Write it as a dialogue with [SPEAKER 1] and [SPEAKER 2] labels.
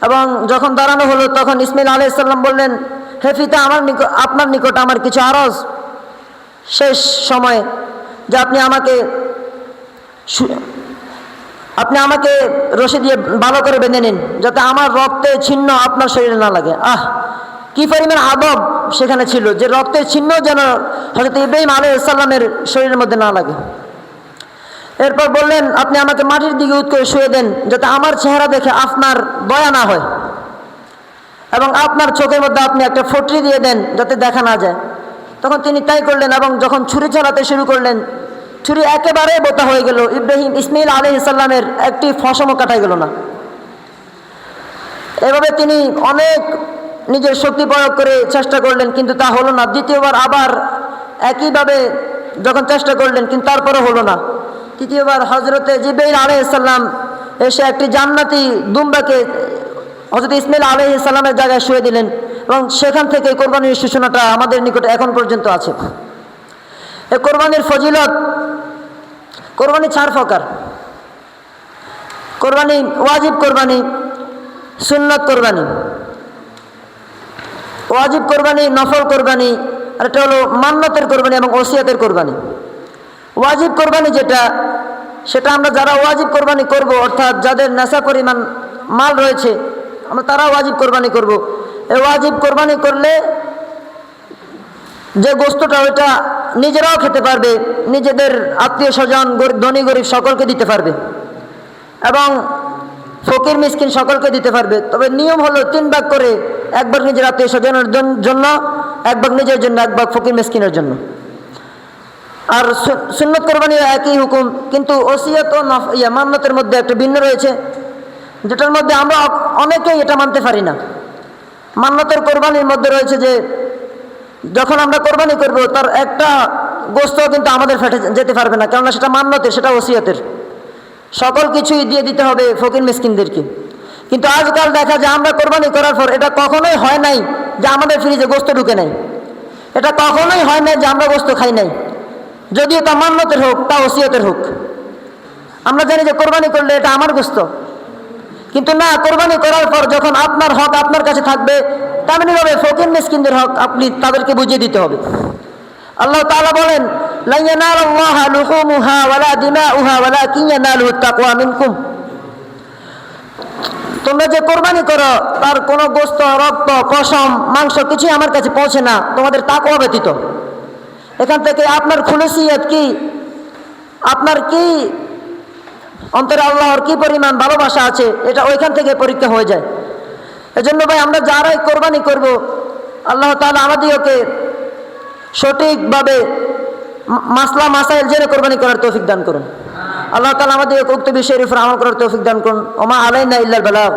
[SPEAKER 1] এবং যখন দাঁড়ানো হলো তখন ইসমাইল আলাইহিস সালাম বললেন, হে পিতা, আপনার নিকট আমার কিছু আরজ শেষ সময়ে যে আপনি আমাকে রশি দিয়ে ভালো করে বেঁধে নিন, যাতে আমার রক্তের চিহ্ন আপনার শরীরে না লাগে। কি পরিমাণ আদব সেখানে ছিল, যে রক্তের চিহ্ন যেন হযরত ইব্রাহিম আলাইহিস সালামের শরীরের মধ্যে না লাগে। এরপর বললেন, আপনি আমাকে মাটির দিকে উৎ করে শুয়ে দেন, যাতে আমার চেহারা দেখে আপনার দয়া না হয়, এবং আপনার চোখের মধ্যে আপনি একটা ফটরি দিয়ে দেন যাতে দেখা না যায়। তখন তিনি তাই করলেন, এবং যখন ছুরি চালাতে শুরু করলেন, ছুরি একেবারে বোতা হয়ে গেল। ইসমাইল আলাইহিস সালামের একটি ফসমও কাটাই গেল না। এভাবে তিনি অনেক নিজের শক্তি প্রয়োগ করে চেষ্টা করলেন, কিন্তু তা হলো না। দ্বিতীয়বার আবার একইভাবে যখন চেষ্টা করলেন, কিন্তু তারপরে হলো না। তৃতীয়বার হযরতে জিবরাইল আলাইহিস সালাম এসে একটি জান্নাতি দুম্বাকে হযরত ইসমাইল আলাইহিস সালামের জায়গায় শুয়ে দিলেন, এবং সেখান থেকে কোরবানির সূচনাটা আমাদের নিকটে এখন পর্যন্ত আছে। এই কোরবানির ফজিলত, কোরবানি 4 প্রকার: কোরবানি ওয়াজিব কোরবানি, সুন্নত কোরবানি, ওয়াজিব কোরবানি, নফল কোরবানি, আর এটা হলো মান্নতের কোরবানি এবং ওসিয়তের কোরবানি। ওয়াজিব কোরবানি সেটা আমরা যারা ওয়াজিব কোরবানি করব, অর্থাৎ যাদের নেশা পরিমাণ মাল রয়েছে, আমরা তারা ওয়াজিব কোরবানি করব। এই ওয়াজিব কোরবানি করলে যে গোস্তটা ওইটা নিজেরাও খেতে পারবে, নিজেদের আত্মীয় স্বজন, ধনী গরিব সকলকে দিতে পারবে, এবং ফকির মিসকিন সকলকে দিতে পারবে। তবে নিয়ম হলো 3 ভাগ করে, 1 ভাগ নিজের আত্মীয় স্বজনের জন্য, 1 ভাগ নিজের জন্য, 1 ভাগ ফকির মিসকিনের জন্য। আর সুন্নত কোরবানি একই হুকুম, কিন্তু ওসিয়ত ও মান্নতের মধ্যে একটা ভিন্ন রয়েছে, যেটার মধ্যে আমরা অনেকেই এটা মানতে পারি না। মান্নতের কোরবানির মধ্যে রয়েছে যে যখন আমরা কোরবানি করব, তার একটা গোস্ত কিন্তু আমাদের ফেটে যেতে পারবে না, কেননা সেটা মান্নতের, সেটা ওসিয়তের। সকল কিছুই দিয়ে দিতে হবে ফকির মিসকিনদেরকে। কিন্তু আজকাল দেখা যায় আমরা কোরবানি করার পর এটা কখনোই হয় নাই যে আমাদের ফ্রিজে গোস্ত ঢুকে নাই, এটা কখনোই হয় নাই যে আমরা গোস্ত খাই নাই, যদিও তা মান্নতের হোক, তা ওসিয়তের হোক। আমরা জানি যে কোরবানি করলে এটা আমার গোস্ত, কিন্তু না, কোরবানি করার পর যখন আপনার হক আপনার কাছে থাকবে, তেমনিভাবে ফকির মিসকিনদের হক আপনি তাদেরকে বুঝিয়ে দিতে হবে। আল্লাহ তাআলা বলেন, লা ইয়ানালুল্লাহা লুহুমুহা ওয়ালা দিমাউহা ওয়ালাকিন ইয়ানালুহুত তাকওয়া মিনকুম। তোমরা যে কোরবানি করো তার কোনো গোস্ত, রক্ত, পশম, মাংস কিছুই আমার কাছে পৌঁছে না তোমাদের তাকওয়া ব্যতীত। এখান থেকে আপনার খুলুসিয়ত কি, আপনার কি অন্তরে আল্লাহর কি পরিমাণ ভালোবাসা আছে, এটা ওইখান থেকে পরীক্ষা হয়ে যায়। এজন্য ভাই, আমরা যারাই কোরবানি করব, আল্লাহ তাআলা আমাদেরকে সঠিকভাবে মাসলা মাসাইল জেনে কোরবানি করার তৌফিক দান করুন। আল্লাহ তাআলা আমাদেরকে উক্ত বিষয়ের উপর আমল করার তৌফিক দান করুন। ওমা আলাইনা ইল্লাল বালাগ।